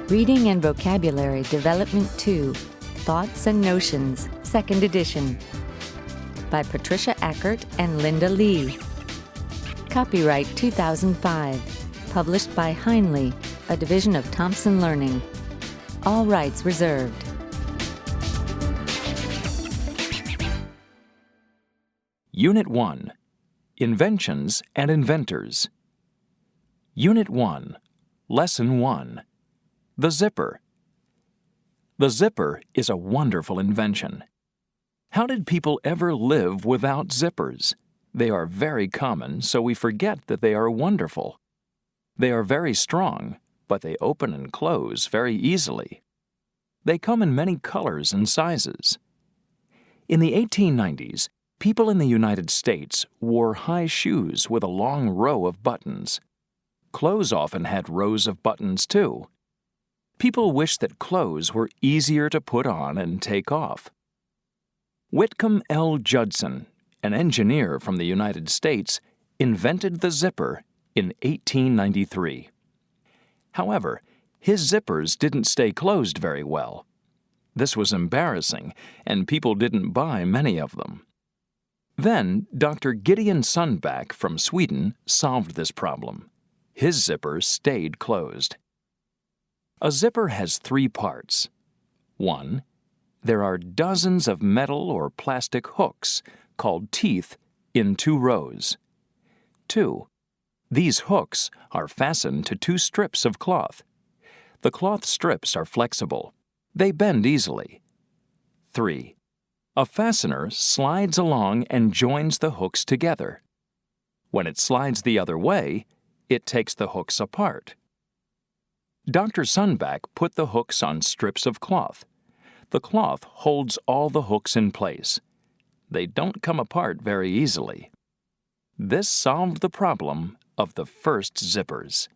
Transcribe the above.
Reading and Vocabulary Development 2, Thoughts and Notions, 2nd edition. By Patricia Eckert and Linda Lee. Copyright 2005. Published by Heinley, a division of Thomson Learning. All rights reserved. Unit 1. Inventions and Inventors. Unit 1. Lesson 1. The zipper. The zipper is a wonderful invention. How did people ever live without zippers? They are very common, so we forget that they are wonderful. They are very strong, but they open and close very easily. They come in many colors and sizes. In the 1890s, people in the United States wore high shoes with a long row of buttons. Clothes often had rows of buttons, too. People wished that clothes were easier to put on and take off. Whitcomb L. Judson, an engineer from the United States, invented the zipper in 1893. However, his zippers didn't stay closed very well. This was embarrassing, and people didn't buy many of them. Then, Dr. Gideon Sundback from Sweden solved this problem. His zipper stayed closed. A zipper has 3 parts. 1. There are dozens of metal or plastic hooks, called teeth, in 2 rows. 2. These hooks are fastened to 2 strips of cloth. The cloth strips are flexible. They bend easily. 3. A fastener slides along and joins the hooks together. When it slides the other way, it takes the hooks apart. Dr. Sundback put the hooks on strips of cloth. The cloth holds all the hooks in place. They don't come apart very easily. This solved the problem of the first zippers.